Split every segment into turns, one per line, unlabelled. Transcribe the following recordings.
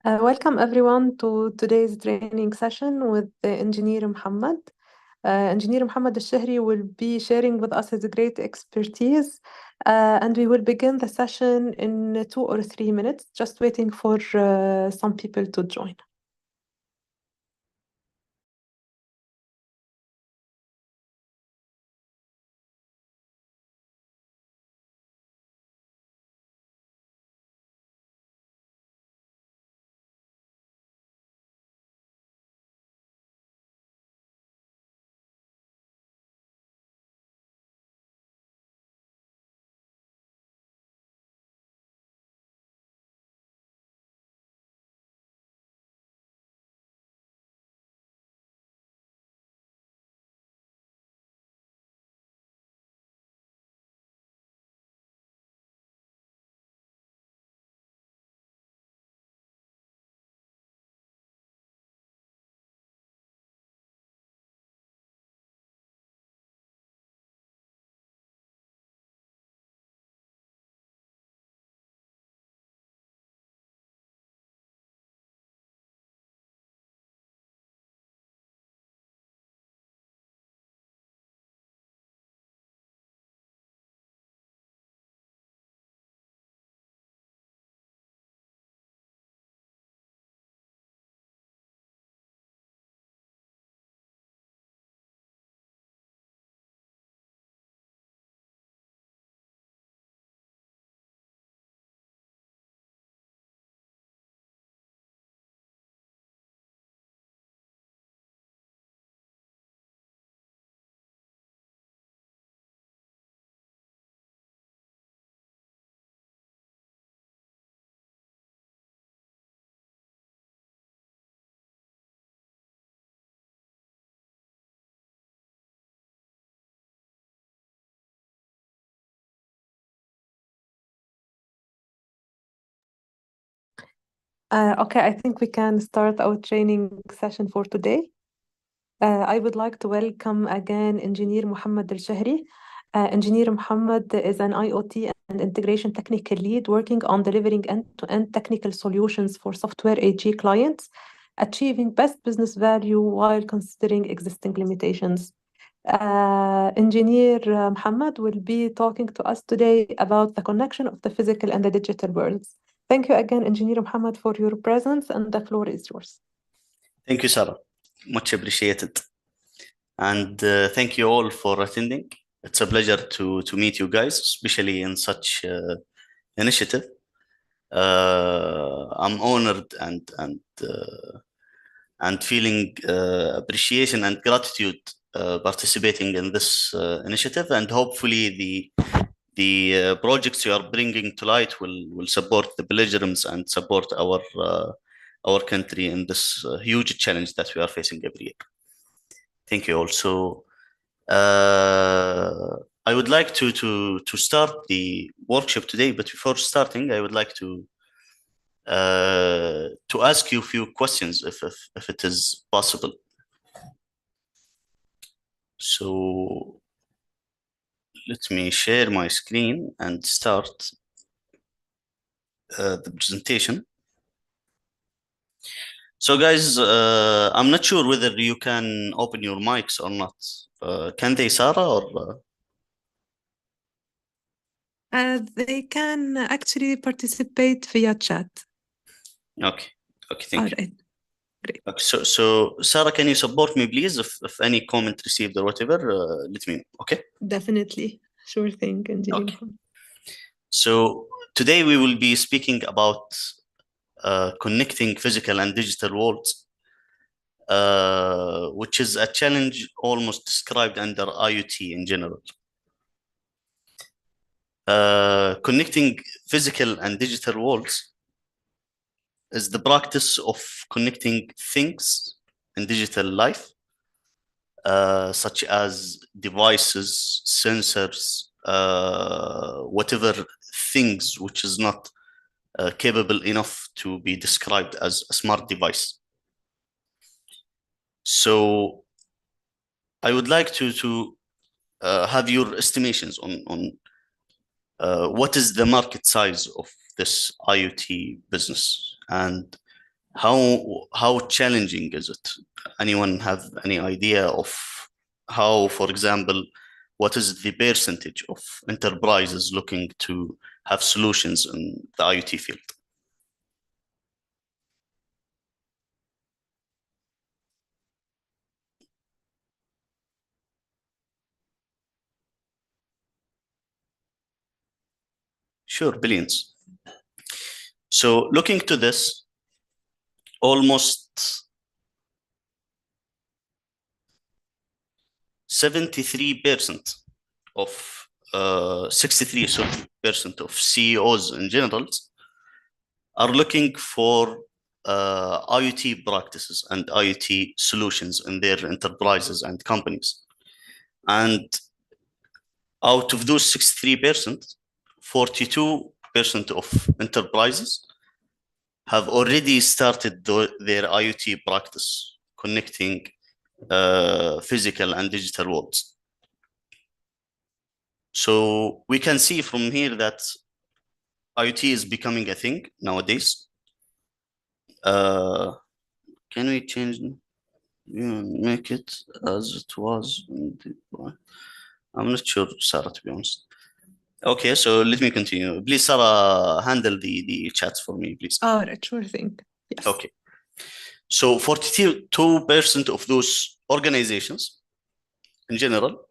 Welcome everyone to today's training session with Engineer Muhammad. Engineer Muhammad al-Shahri will be sharing with us his great expertise, and we will begin the session in 2 or 3 minutes, just waiting for some people to join. Okay, I think we can start our training session for today. I would like to welcome again Engineer Muhammad al-Shahri. Engineer Muhammad is an IoT and integration technical lead working on delivering end-to-end technical solutions for software AG clients, achieving best business value while considering existing limitations. Engineer Muhammad will be talking to us today about the connection of the physical and the digital worlds. Thank you again, Engineer Muhammad, for your presence, and the floor is yours.
Thank you, Sarah. Much appreciated. And thank you all for attending. It's a pleasure to meet you guys, especially in such initiative. I'm honored and feeling appreciation and gratitude participating in this initiative, and hopefully the projects you are bringing to light will support the pilgrims and support our country in this huge challenge that we are facing every year. Thank you also. I would like to start the workshop today, but before starting, I would like to ask you a few questions if it is possible. So let me share my screen and start the presentation. So guys, I'm not sure whether you can open your mics or not. Can they, Sarah, or?
They can actually participate via chat.
Okay, thank you.
Right. Great.
Okay, so Sarah, can you support me, please? If any comment received or whatever, let me know, okay?
Definitely. Sure thing, Engineer Muhammad.
So today we will be speaking about connecting physical and digital worlds, which is a challenge almost described under IoT in general. Connecting physical and digital worlds is the practice of connecting things in digital life, such as devices, sensors, whatever things which is not capable enough to be described as a smart device. So I would like to have your estimations on what is the market size of this IoT business, and how challenging is it? Anyone have any idea of how, for example, what is the percentage of enterprises looking to have solutions in the IoT field? Sure, billions. So looking to this, almost 73% of 63% of CEOs in general are looking for IoT practices and IoT solutions in their enterprises and companies. And out of those 63%, 42% of enterprises have already started their IoT practice, connecting physical and digital worlds. So we can see from here that IoT is becoming a thing nowadays. Can we change, make it as it was? I'm not sure, Sarah, to be honest. Okay, so let me continue. Please, Sarah, handle the chats for me, please.
All right, sure thing. Yes.
Okay. So 42% of those organizations in general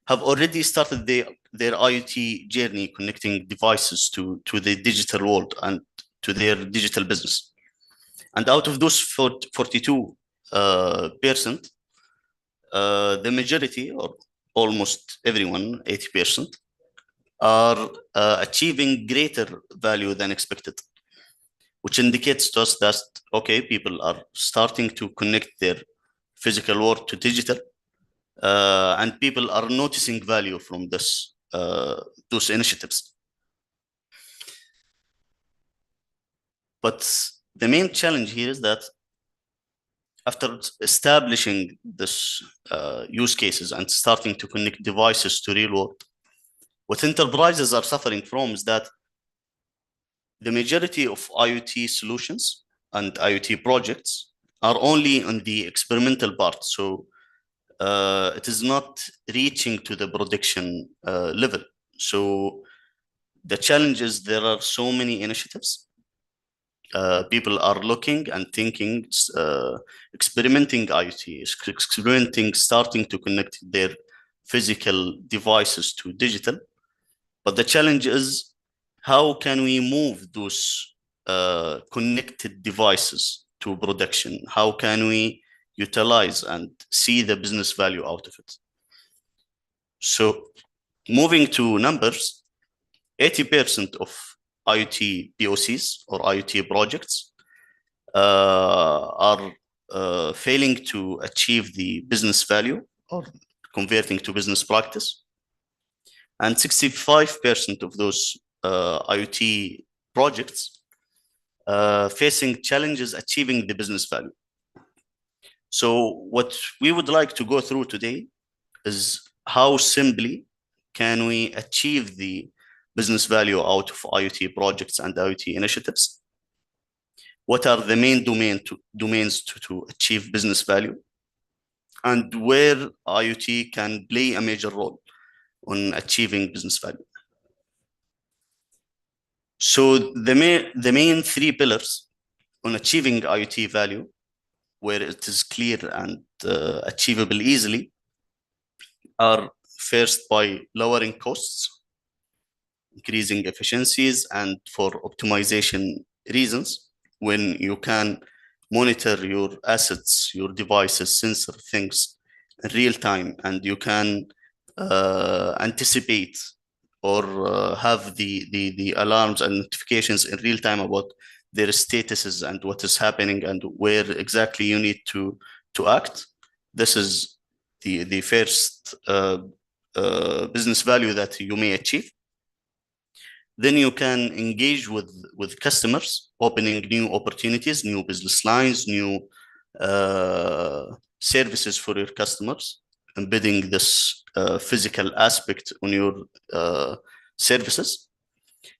have already started their IoT journey, connecting devices to the digital world and to their digital business. And out of those 42%, the majority, or almost everyone, 80%, are achieving greater value than expected, which indicates to us that, okay, people are starting to connect their physical world to digital, and people are noticing value from those initiatives. But the main challenge here is that after establishing this use cases and starting to connect devices to real world, what enterprises are suffering from is that the majority of IoT solutions and IoT projects are only on the experimental part. So it is not reaching to the production level. So the challenge is there are so many initiatives. People are looking and thinking, experimenting IoT, experimenting, starting to connect their physical devices to digital. But the challenge is, how can we move those connected devices to production? How can we utilize and see the business value out of it? So moving to numbers, 80% of IoT POCs or IoT projects are failing to achieve the business value or converting to business practice. And 65% of those IoT projects facing challenges achieving the business value. So what we would like to go through today is how simply can we achieve the business value out of IoT projects and IoT initiatives? What are the main domains to achieve business value? And where IoT can play a major role on achieving business value. So the main three pillars on achieving IoT value, where it is clear and achievable easily, are first by lowering costs, increasing efficiencies, and for optimization reasons, when you can monitor your assets, your devices, sensor things in real time, and you can anticipate or have the alarms and notifications in real time about their statuses and what is happening and where exactly you need to act. This is the first business value that you may achieve. Then you can engage with customers, opening new opportunities, new business lines, new services for your customers, embedding this physical aspect on your services.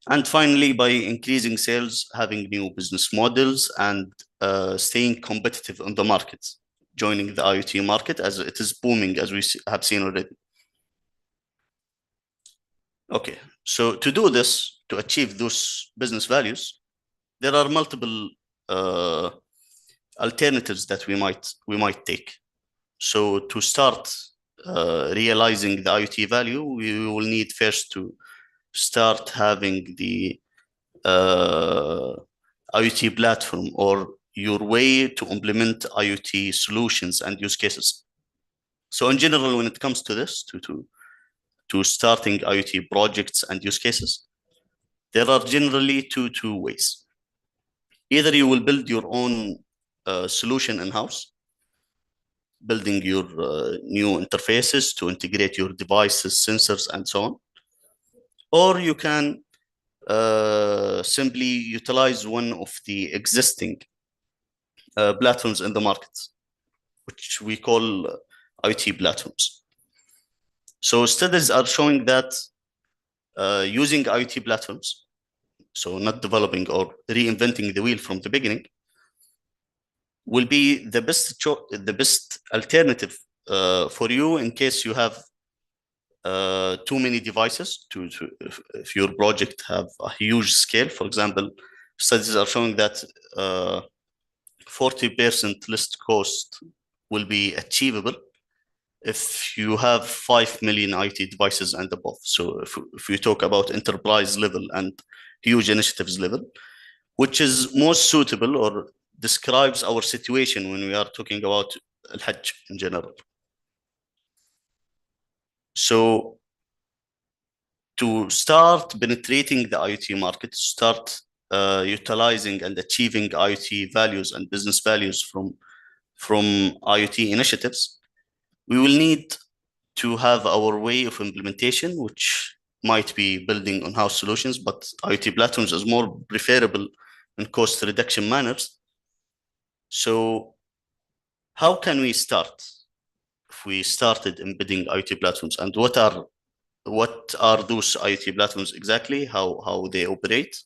And finally, by increasing sales, having new business models, and staying competitive on the market, joining the IoT market as it is booming, as we have seen already. Okay, so to do this, to achieve those business values, there are multiple alternatives that we might take. So to start realizing the IoT value, we will need first to start having the IoT platform, or your way to implement IoT solutions and use cases. So in general, when it comes to this, to starting IoT projects and use cases, there are generally two ways. Either you will build your own solution in-house, building your new interfaces to integrate your devices, sensors, and so on. Or you can simply utilize one of the existing platforms in the market, which we call IoT platforms. So studies are showing that using IoT platforms, so not developing or reinventing the wheel from the beginning, will be the best alternative for you in case you have too many devices if your project have a huge scale. For example, studies are showing that 40% list cost will be achievable if you have 5 million IoT devices and above. So if we talk about enterprise level and huge initiatives level, which is most suitable or describes our situation when we are talking about Al-Hajj in general. So to start penetrating the IoT market, start utilizing and achieving IoT values and business values from IoT initiatives, we will need to have our way of implementation, which might be building on-house solutions, but IoT platforms is more preferable in cost reduction manners. So how can we start if we started embedding IoT platforms, and what are those IoT platforms exactly, how they operate,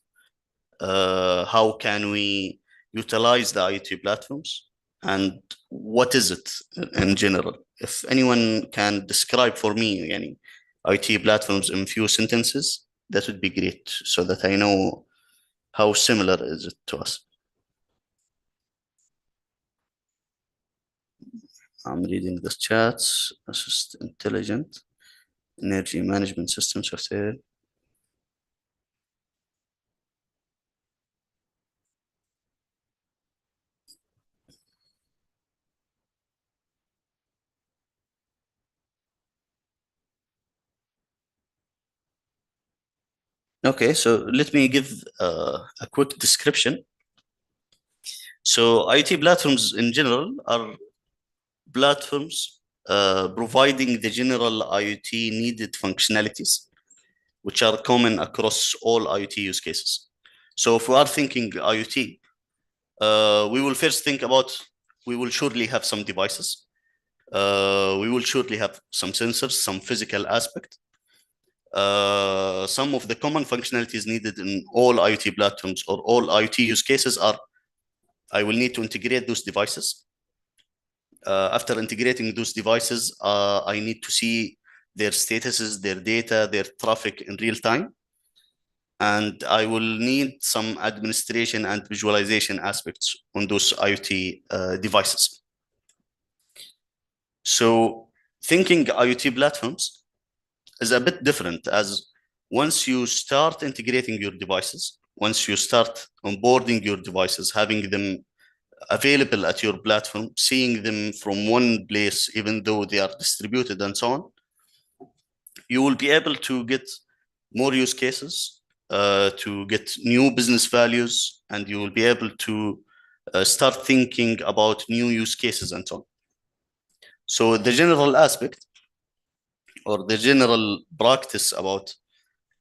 how can we utilize the IoT platforms, and what is it in general? If anyone can describe for me any IoT platforms in few sentences, that would be great, so that I know how similar is it to us. I'm reading the chats. Assist intelligent energy management system software. Okay, so let me give a quick description. So IoT platforms in general are platforms providing the general IoT needed functionalities, which are common across all IoT use cases. So if we are thinking IoT, we will first think about, we will surely have some devices. We will surely have some sensors, some physical aspect. Some of the common functionalities needed in all IoT platforms or all IoT use cases are, I will need to integrate those devices. After integrating those devices, I need to see their statuses, their data, their traffic in real time. And I will need some administration and visualization aspects on those IoT devices. So thinking IoT platforms is a bit different, as once you start integrating your devices, once you start onboarding your devices, having them available at your platform, seeing them from one place, even though they are distributed and so on, you will be able to get more use cases, to get new business values, and you will be able to start thinking about new use cases and so on. So the general aspect or the general practice about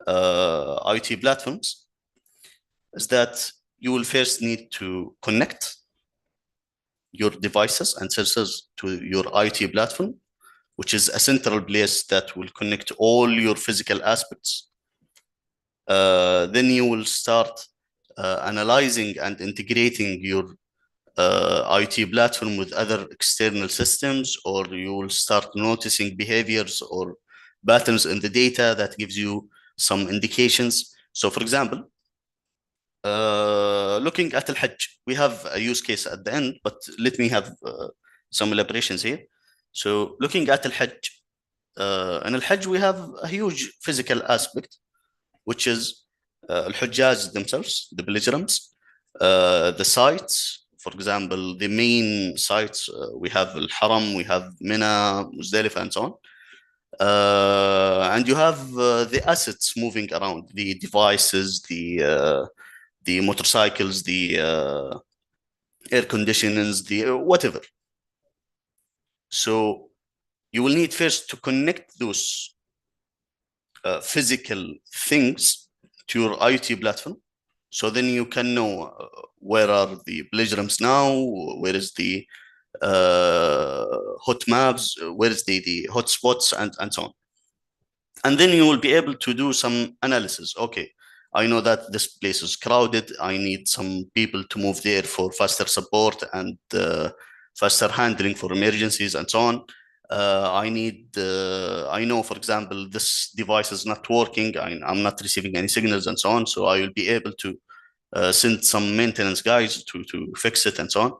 IoT platforms is that you will first need to connect your devices and sensors to your IoT platform, which is a central place that will connect all your physical aspects. Then you will start analyzing and integrating your IT platform with other external systems, or you will start noticing behaviors or patterns in the data that gives you some indications. So for example, looking at Al-Hajj, we have a use case at the end, but let me have some elaborations here. So looking at Al-Hajj, in Al-Hajj, we have a huge physical aspect, which is Al-Hujjaj themselves, the pilgrims, the sites. For example, the main sites, we have Al-Haram, we have Mina, Muzdalifah, and so on. And you have the assets moving around, the devices, the motorcycles, the air conditioners, the whatever. So you will need first to connect those physical things to your IoT platform. So then you can know where are the pilgrims now, where is the hot maps, where is the hot spots, and so on. And then you will be able to do some analysis. Okay, I know that this place is crowded. I need some people to move there for faster support and faster handling for emergencies and so on. I know, for example, this device is not working. I'm not receiving any signals and so on. So I will be able to send some maintenance guys to fix it and so on.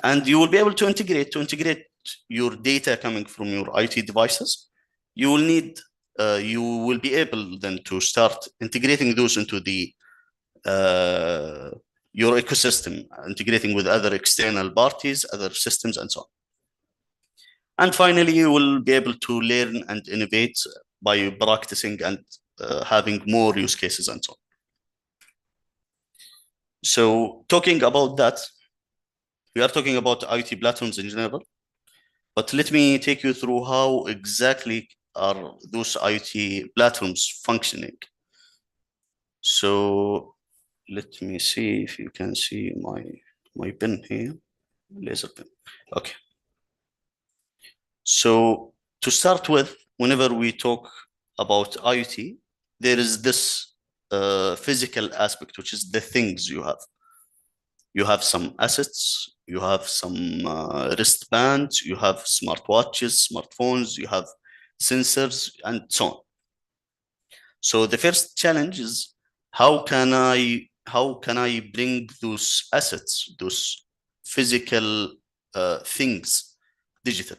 And you will be able to integrate your data coming from your IT devices. You will be able then to start integrating those into the your ecosystem, integrating with other external parties, other systems, and so on. And finally, you will be able to learn and innovate by practicing and having more use cases and so on. So talking about that, we are talking about IT platforms in general, but let me take you through how exactly are those IT platforms functioning. So let me see if you can see my pen here, laser pen. Okay. So to start with, whenever we talk about IoT, there is this physical aspect, which is the things you have. You have some assets, you have some wristbands, you have smartwatches, smartphones, you have sensors, and so on. So the first challenge is how can I bring those assets, those physical things, digital?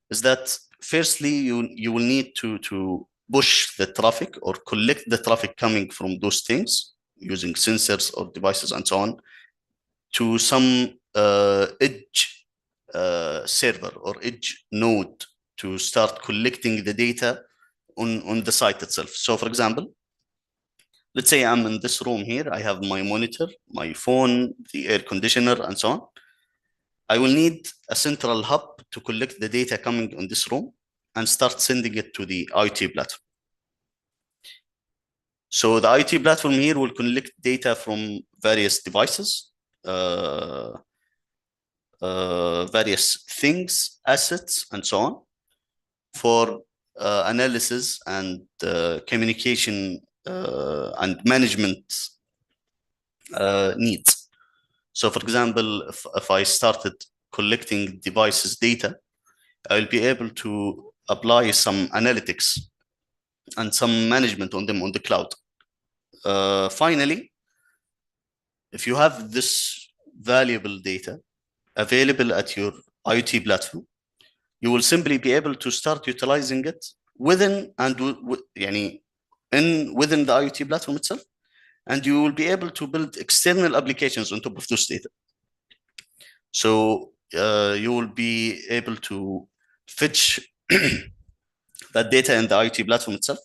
Is that firstly you will need to push the traffic or collect the traffic coming from those things using sensors or devices and so on to some edge server or edge node to start collecting the data on the site itself. So for example, let's say I'm in this room here, I have my monitor, my phone, the air conditioner, and so on. I will need a central hub to collect the data coming on this room and start sending it to the IoT platform. So the IoT platform here will collect data from various devices, various things, assets, and so on, for analysis and communication and management needs. So for example, if I started collecting devices data, I'll be able to apply some analytics and some management on them on the cloud. Finally, if you have this valuable data available at your IoT platform, you will simply be able to start utilizing it within the IoT platform itself, and you will be able to build external applications on top of this data. So you will be able to fetch that data in the IoT platform itself,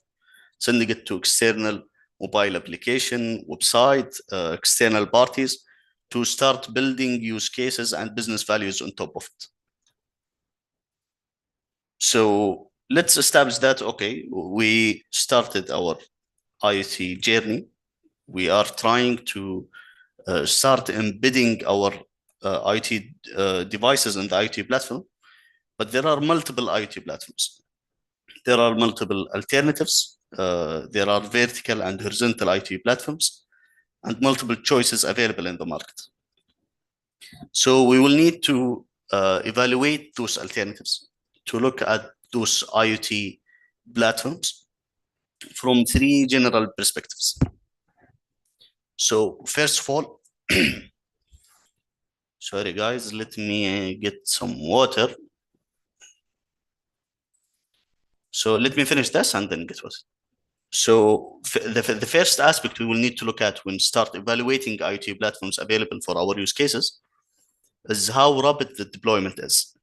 sending it to external mobile application, website, external parties to start building use cases and business values on top of it. So let's establish that, okay, we started our IoT journey. We are trying to start embedding our IoT devices in the IoT platform, but there are multiple IoT platforms. There are multiple alternatives there are vertical and horizontal IT platforms and multiple choices available in the market. So we will need to evaluate those alternatives, to look at those IoT platforms from three general perspectives. So first of all, sorry guys, let me get some water. So let me finish this and then get water. So the first aspect we will need to look at when start evaluating IoT platforms available for our use cases is how rapid the deployment is.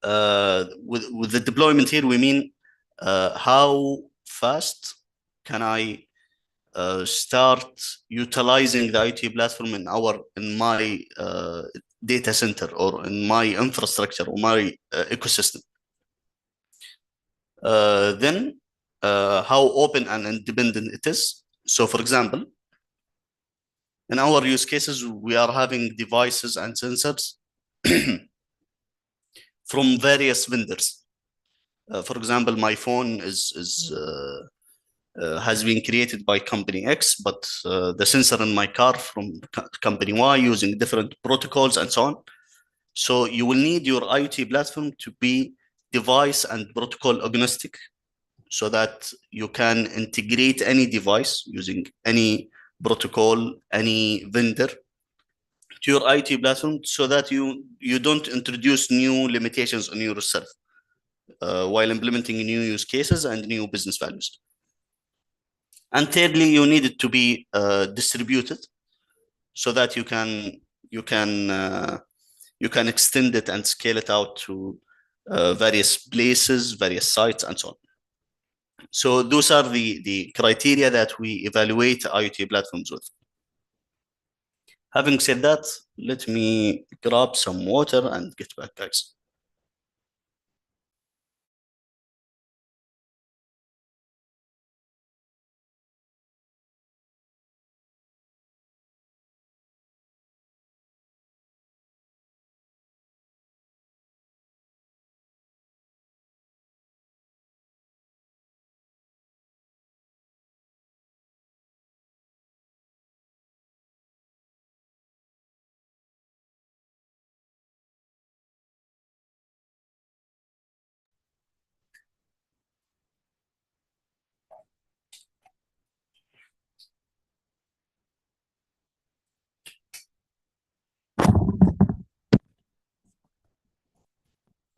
With the deployment here, we mean how fast can I start utilizing the IoT platform in my data center or in my infrastructure or my ecosystem. Then how open and independent it is. So for example, in our use cases, we are having devices and sensors from various vendors. For example, my phone has been created by company X, but the sensor in my car from company Y using different protocols and so on. So you will need your IoT platform to be device and protocol agnostic, so that you can integrate any device using any protocol, any vendor to your IT platform, so that you don't introduce new limitations on yourself while implementing new use cases and new business values. And thirdly, you need it to be distributed, so that you can extend it and scale it out to various places, various sites, and so on. So those are the criteria that we evaluate IoT platforms with. Having said that, let me grab some water and get back, guys.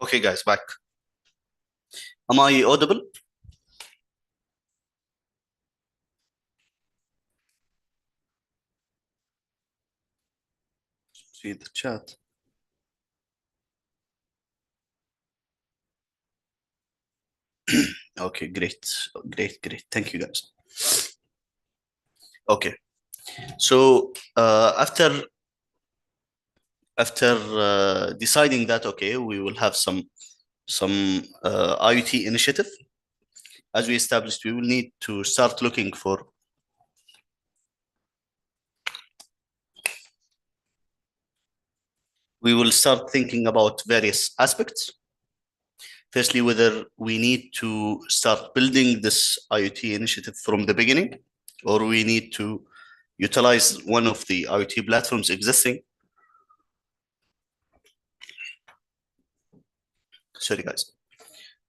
Okay, guys, back. Am I audible? See the chat. Okay, great. Thank you, guys. Okay, so after deciding that, okay, we will have some IoT initiative. As we established, we will need to start looking for we will start thinking about various aspects. Firstly, whether we need to start building this IoT initiative from the beginning, or we need to utilize one of the IoT platforms existing. Sorry, guys.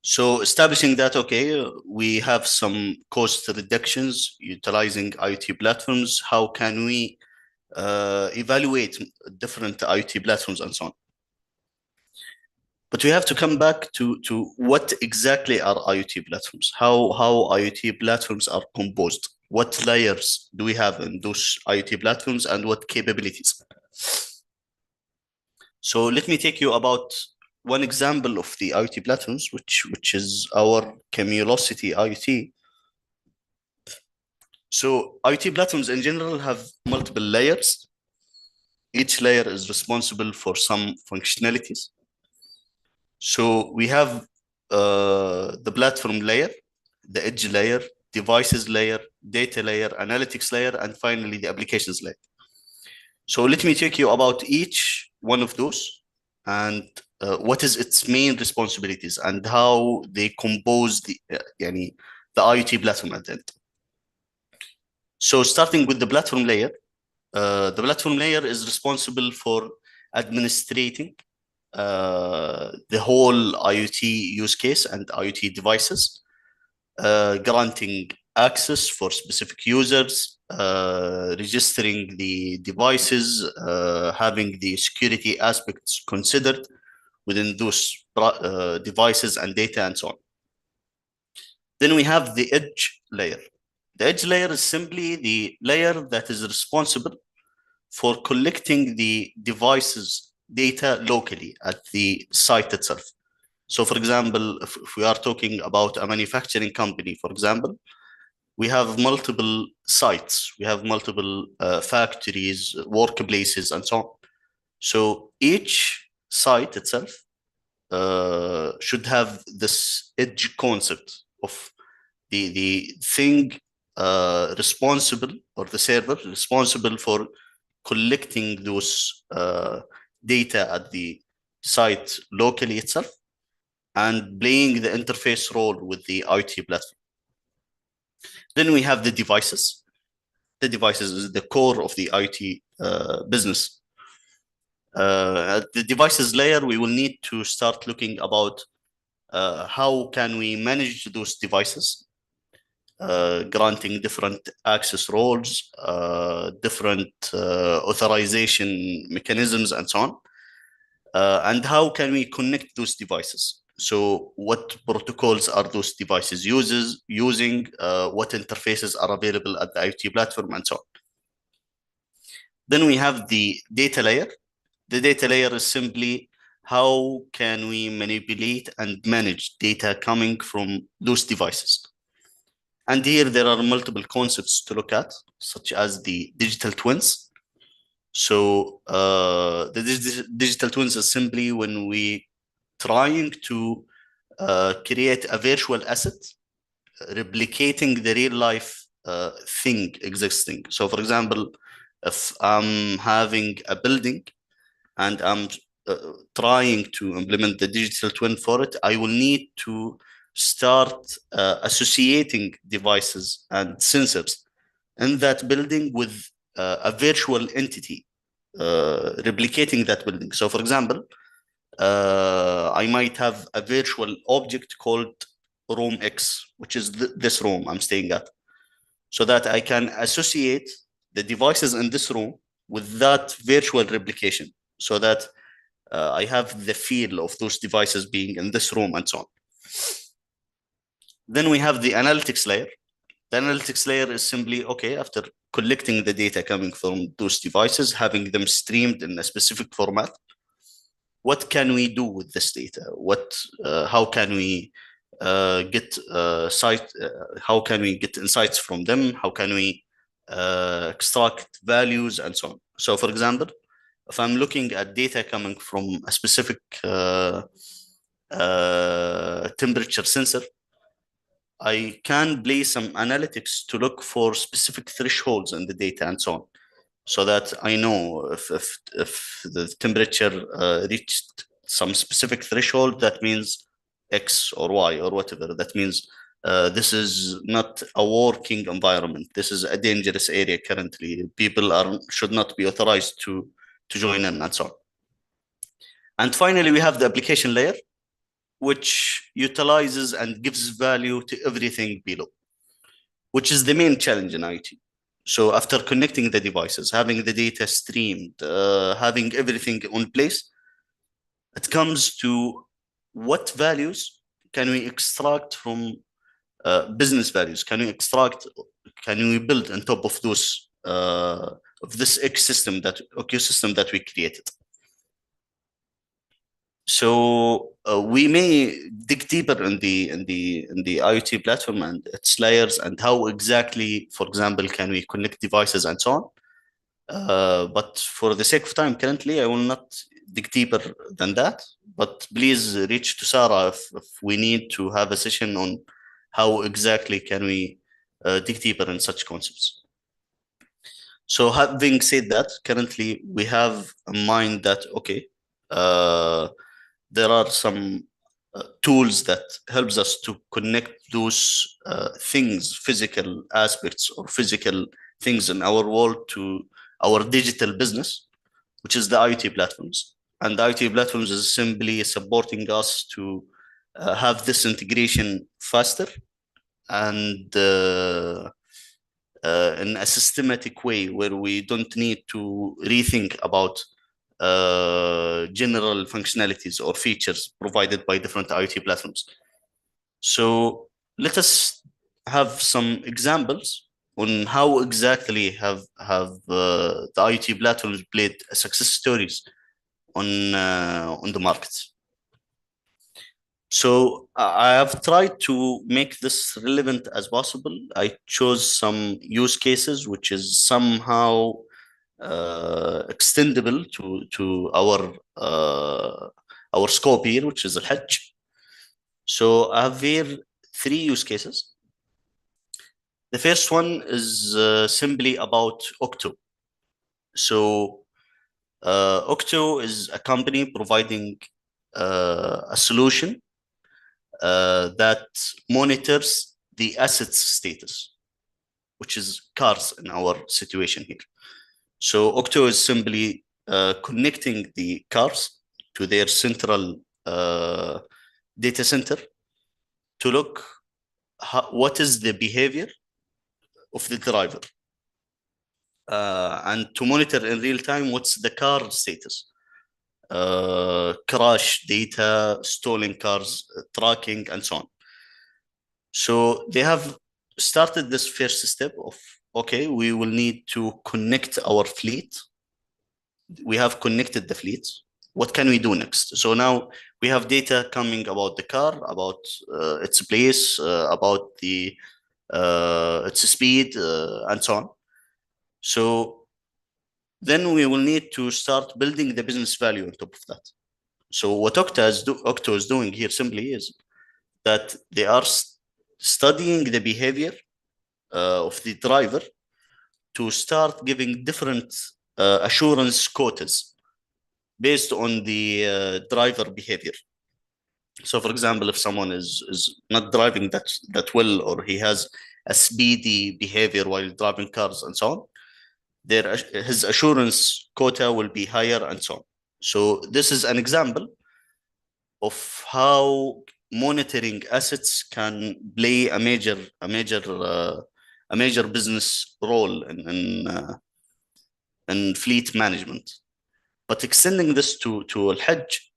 So establishing that, okay, we have some cost reductions utilizing IoT platforms. How can we evaluate different IoT platforms and so on? But we have to come back to what exactly are IoT platforms, how IoT platforms are composed, what layers do we have in those IoT platforms, and what capabilities. So let me take you about one example of the IoT platforms, which is our Cumulosity IoT. So IoT platforms in general have multiple layers. Each layer is responsible for some functionalities. So we have the platform layer, the edge layer, devices layer, data layer, analytics layer, and finally the applications layer. So let me take you about each one of those and what is its main responsibilities and how they compose the the IoT platform at the end. So starting with the platform layer, the platform layer is responsible for administrating the whole IoT use case and IoT devices, granting access for specific users, registering the devices, having the security aspects considered within those devices and data and so on. Then we have the edge layer. The edge layer is simply the layer that is responsible for collecting the devices data locally at the site itself. So for example, if we are talking about a manufacturing company, for example, we have multiple sites, we have multiple factories, workplaces, and so on. So each site itself should have this edge concept of the thing responsible, or the server responsible for collecting those data at the site locally itself and playing the interface role with the IoT platform. Then we have the devices. The devices is the core of the IoT business. At the devices layer, we will need to start looking about how can we manage those devices, granting different access roles, different authorization mechanisms, and so on. And how can we connect those devices? So what protocols are those devices using? What interfaces are available at the IoT platform, and so on. Then we have the data layer. The data layer is simply how can we manipulate and manage data coming from those devices. And here there are multiple concepts to look at, such as the digital twins. So the digital twins is simply when we trying to create a virtual asset, replicating the real life thing existing. So for example, if I'm having a building and I'm trying to implement the digital twin for it, I will need to start associating devices and sensors in that building with a virtual entity, replicating that building. So for example, I might have a virtual object called room X, which is this room I'm staying at, so that I can associate the devices in this room with that virtual replication, so that I have the feel of those devices being in this room and so on. Then we have the analytics layer. The analytics layer is simply, okay, after collecting the data coming from those devices, having them streamed in a specific format, what can we do with this data? How can we get how can we get insights from them? How can we extract values and so on? So for example, if I'm looking at data coming from a specific temperature sensor, I can play some analytics to look for specific thresholds in the data and so on, so that I know if the temperature reached some specific threshold, that means X or Y or whatever. That means this is not a working environment. This is a dangerous area currently. People should not be authorized to join in and so on. And finally, we have the application layer, which utilizes and gives value to everything below, which is the main challenge in IoT. So after connecting the devices, having the data streamed, having everything on place, it comes to what values can we extract from business values? Can we build on top of those of this ecosystem that we created? So we may dig deeper in the IoT platform and its layers, and how exactly, for example, can we connect devices and so on. But for the sake of time, currently, I will not dig deeper than that. But please reach to Sarah if we need to have a session on how exactly can we dig deeper in such concepts. So having said that, currently we have in mind that, okay, there are some tools that helps us to connect those things, physical aspects or physical things in our world to our digital business, which is the IoT platforms. And the IoT platforms is simply supporting us to have this integration faster and in a systematic way where we don't need to rethink about general functionalities or features provided by different IoT platforms. So let us have some examples on how exactly have the IoT platforms played success stories on the market. So I have tried to make this relevant as possible. I chose some use cases which is somehow extendable to our scope here, which is الحج. So I have here 3 use cases. The first one is simply about Octo. So Octo is a company providing a solution that monitors the assets status, which is cars in our situation here. So Octo is simply connecting the cars to their central data center to look what is the behavior of the driver and to monitor in real time what's the car status. Crash data, stolen cars, tracking, and so on. So they have started this first step of, okay, we will need to connect our fleet. We have connected the fleet. What can we do next? So now we have data coming about the car, about its place, about its speed, and so on. So then we will need to start building the business value on top of that. So what Octo is doing here simply is that they are studying the behavior of the driver to start giving different assurance quotas based on the driver behavior. So, for example, if someone is not driving that well, or he has a speedy behavior while driving cars and so on, his assurance quota will be higher and so on. So this is an example of how monitoring assets can play a major business role in fleet management. But extending this to Al-Hajj,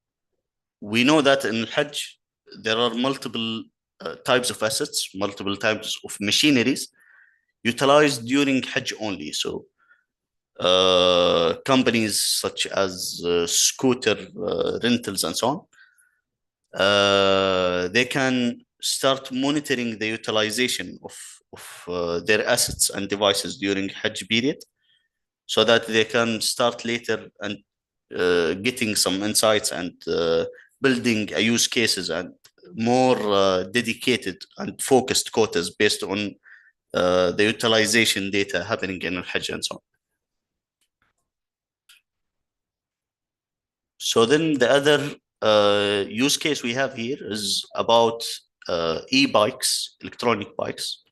we know that in Al-Hajj there are multiple types of assets, multiple types of machineries utilized during Hajj only. So companies such as scooter rentals and so on, they can start monitoring the utilization of their assets and devices during Hajj period, so that they can start later and getting some insights and building a use cases and more dedicated and focused quotas based on the utilization data happening in Al-Hajj and so on. So then the other use case we have here is about e-bikes, electronic bikes.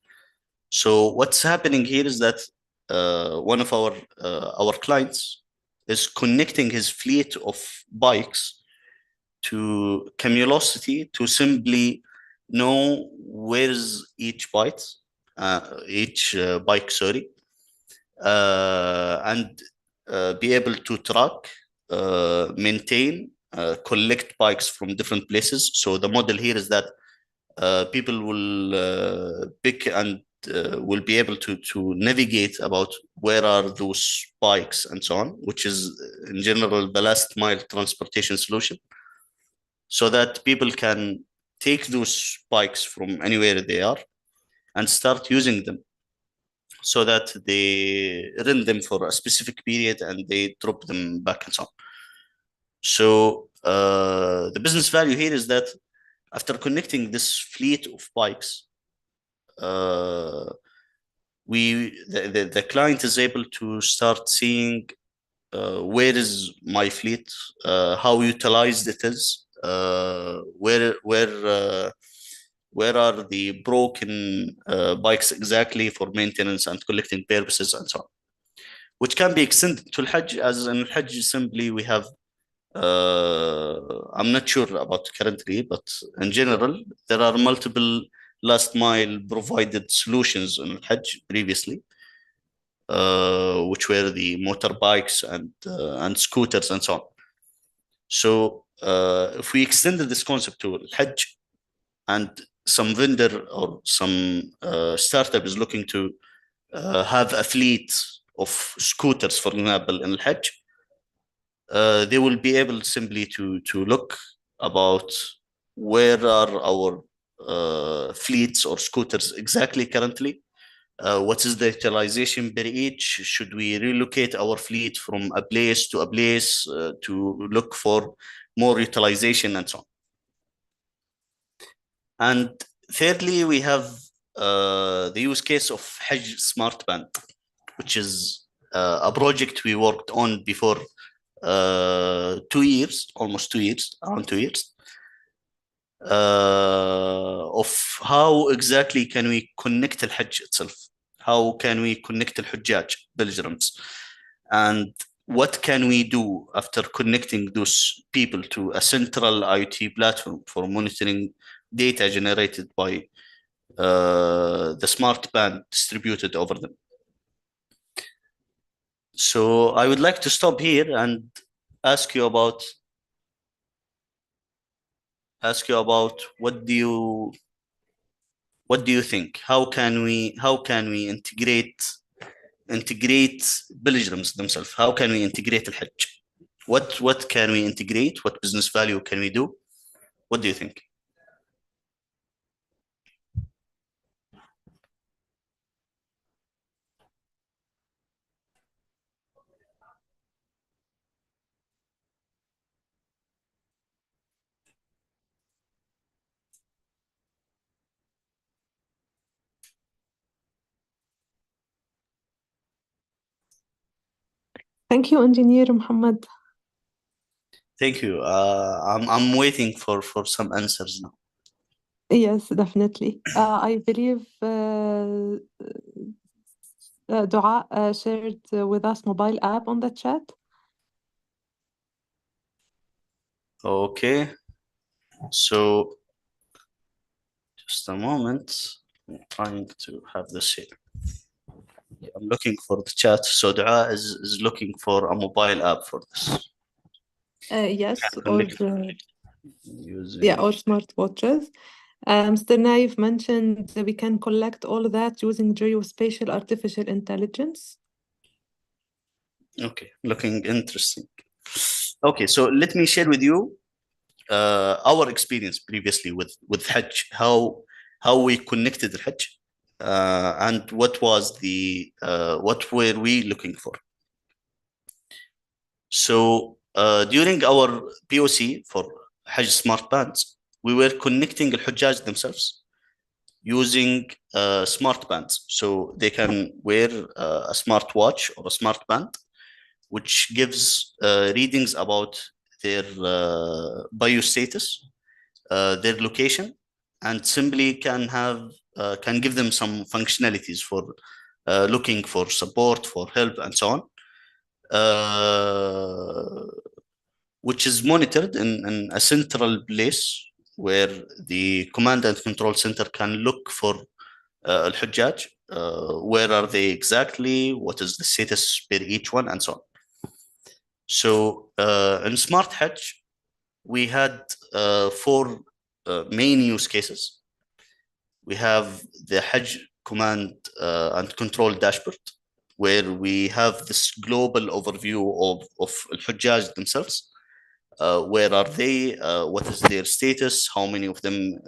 So what's happening here is that one of our clients is connecting his fleet of bikes to Cumulosity to simply know where's each bike, sorry, and be able to track, maintain, collect bikes from different places. So the model here is that people will pick and will be able to navigate about where are those bikes and so on, which is in general the last mile transportation solution, so that people can take those bikes from anywhere they are and start using them, so that they rent them for a specific period and they drop them back and so on. So the business value here is that after connecting this fleet of bikes, the client is able to start seeing where is my fleet, how utilized it is, where are the broken bikes exactly for maintenance and collecting purposes and so on, which can be extended to Al-Hajj, as in Al-Hajj simply we have, I'm not sure about currently, but in general, there are multiple last mile provided solutions in Al-Hajj previously, which were the motorbikes and scooters and so on. So if we extended this concept to Al-Hajj, and some vendor or some startup is looking to have a fleet of scooters, for example, in Al-Hajj, they will be able simply to look about where are our fleets or scooters exactly currently, what is the utilization per each, should we relocate our fleet from a place to a place to look for more utilization and so on. And thirdly, we have the use case of Hajj Smart Band, which is a project we worked on before 2 years, almost 2 years, around 2 years, of how exactly can we connect Al-Hajj itself? How can we connect Al-Hujjaj, pilgrims? And what can we do after connecting those people to a central IoT platform for monitoring data generated by the smart band distributed over them? So I would like to stop here and ask you about what do you think? How can we integrate pilgrims themselves? How can we integrate Al-Hajj? What can we integrate? What business value can we do? What do you think?
Thank you, Engineer Muhammad.
Thank you. I'm waiting for some answers now.
Yes, definitely. I believe Dua shared with us mobile app on the chat.
Okay. So just a moment. I'm trying to have this here. I'm looking for the chat. So Dua is looking for a mobile app for this.
Yes, or
using...
or smartwatches. Mr. Naif mentioned that we can collect all of that using geospatial artificial intelligence.
Okay, looking interesting. Okay, so let me share with you our experience previously with Hajj, how we connected the Hajj, and what were we looking for. So during our POC for Hajj Smart Bands, we were connecting the Hujjaj themselves using smart bands. So they can wear a smart watch or a smart band, which gives readings about their biostatus, their location, and simply can give them some functionalities for looking for support, for help, and so on, which is monitored in a central place where the command and control center can look for Al-Hujjaj, where are they exactly, what is the status per each one, and so on. So in Smart Hajj, we had 4 main use cases. We have the Hajj command and control dashboard, where we have this global overview of Al-Hujjaj themselves. Where are they? What is their status? How many of them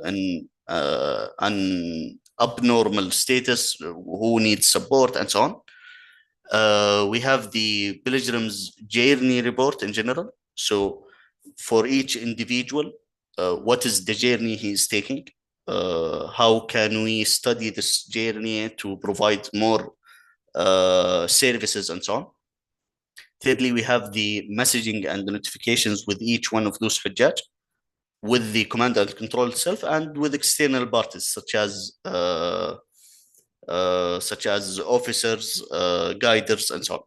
in an abnormal status? Who needs support, and so on. We have the pilgrim's journey report in general. So for each individual, what is the journey he is taking? How can we study this journey to provide more services and so on? Thirdly, we have the messaging and the notifications with each one of those Hujjaj. with the command and control itself and with external parties such as officers, guiders, and so on.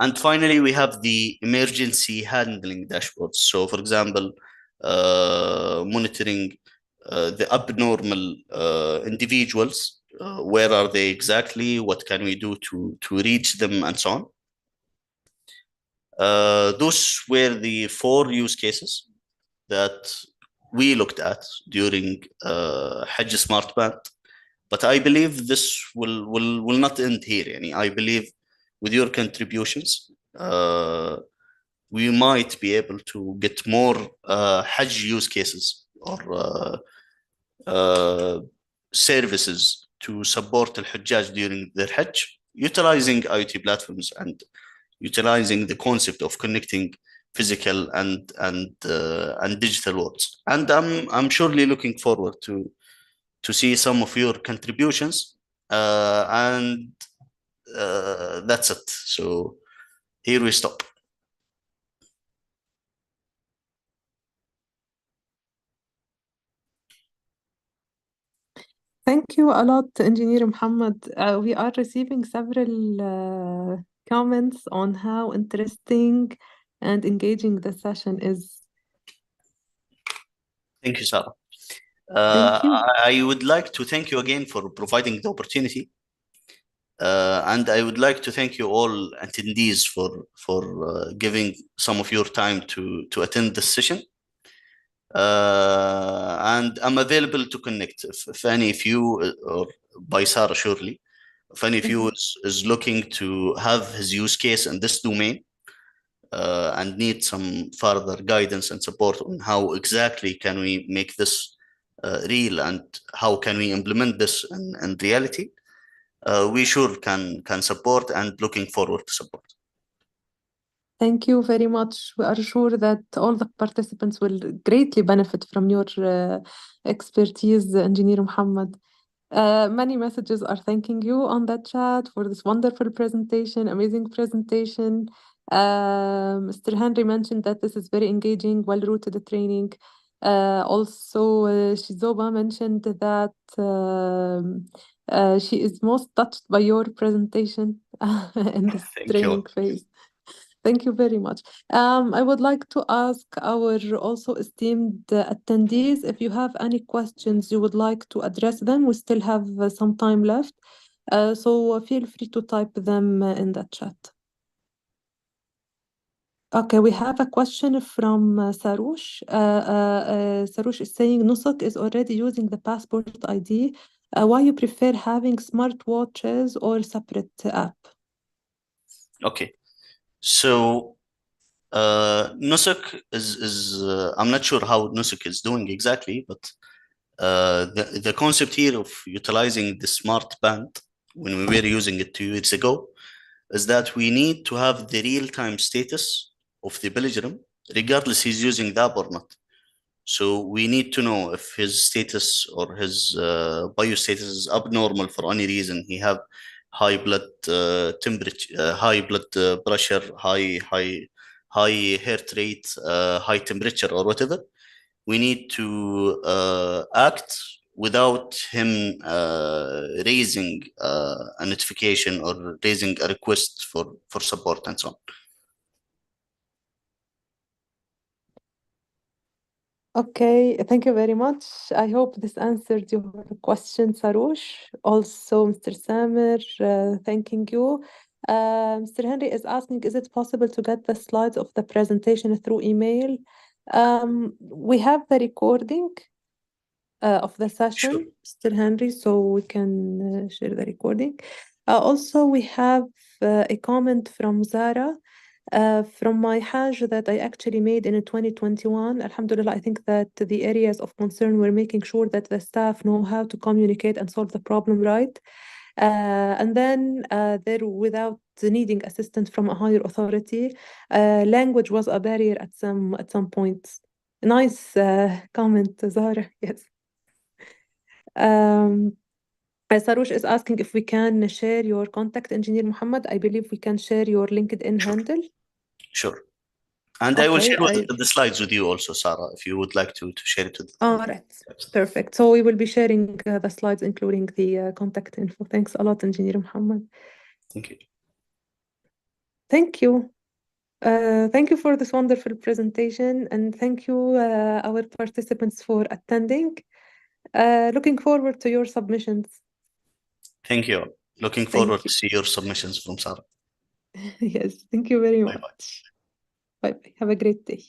And finally, we have the emergency handling dashboards. So, for example, monitoring the abnormal individuals. Where are they exactly? What can we do to reach them, and so on. Those were the 4 use cases that we looked at during Hajj Smart Band. But I believe this will not end here. I believe with your contributions, we might be able to get more Hajj use cases or services to support al-Hujjaj during their Hajj, utilizing IoT platforms and utilizing the concept of connecting physical and digital worlds. And I'm surely looking forward to see some of your contributions, and that's it. So here we stop.
Thank you a lot, Engineer Muhammad. We are receiving several comments on how interesting and engaging the session is.
Thank you, Sarah.
Thank you.
I would like to thank you again for providing the opportunity. And I would like to thank you all attendees for giving some of your time to attend this session. And I'm available to connect if any of you, or by Sarah surely, if any of you is looking to have his use case in this domain and need some further guidance and support on how exactly can we make this real and how can we implement this in reality, we sure can support, and looking forward to support.
Thank you very much. We are sure that all the participants will greatly benefit from your expertise, Engineer Muhammad. Many messages are thanking you on that chat for this wonderful presentation, amazing presentation. Mr. Henry mentioned that this is very engaging, well-rooted training. Also, Shizoba mentioned that she is most touched by your presentation in this training phase. Thank you very much. I would like to ask our also esteemed attendees if you have any questions you would like to address them. We still have some time left, so feel free to type them in the chat. Okay, we have a question from Sarush. Sarush is saying Nusuk is already using the passport ID. Why you prefer having smartwatches or separate app?
Okay, so Nusuk is I'm not sure how Nusuk is doing exactly, but the concept here of utilizing the smart band when we were using it 2 years ago is that we need to have the real-time status of the pilgrim, regardless he's using the app or not. So we need to know if his status or his biostatus is abnormal for any reason. He have high blood temperature, high blood pressure, high heart rate, high temperature, or whatever. We need to act without him raising a notification or raising a request for support and so on.
Okay, thank you very much. I hope this answered your question, Sarush. Also, Mr. Samer, thanking you. Mr. Henry is asking, is it possible to get the slides of the presentation through email? We have the recording of the session,
Sure.
Mr. Henry, so we can share the recording. Also, we have a comment from Zara. From my Hajj that I actually made in 2021, Alhamdulillah, I think that the areas of concern were making sure that the staff know how to communicate and solve the problem right. And then there, without needing assistance from a higher authority, language was a barrier at some points. Nice comment, Zara. Yes. Sarush is asking if we can share your contact, Engineer Muhammad. I believe we can share your LinkedIn handle.
Sure. And I will
Okay,
share the slides with you also, Sarah, if you would like to share it with
all right. Perfect. So we will be sharing the slides, including the contact info. Thanks a lot, Engineer Muhammad.
Thank you.
Thank you. Thank you for this wonderful presentation, and thank you, our participants, for attending. Looking forward to your submissions.
Thank you. Looking forward to see your submissions from Sarah.
Yes, thank you very
Bye-bye.
much. Bye bye. Have a great day.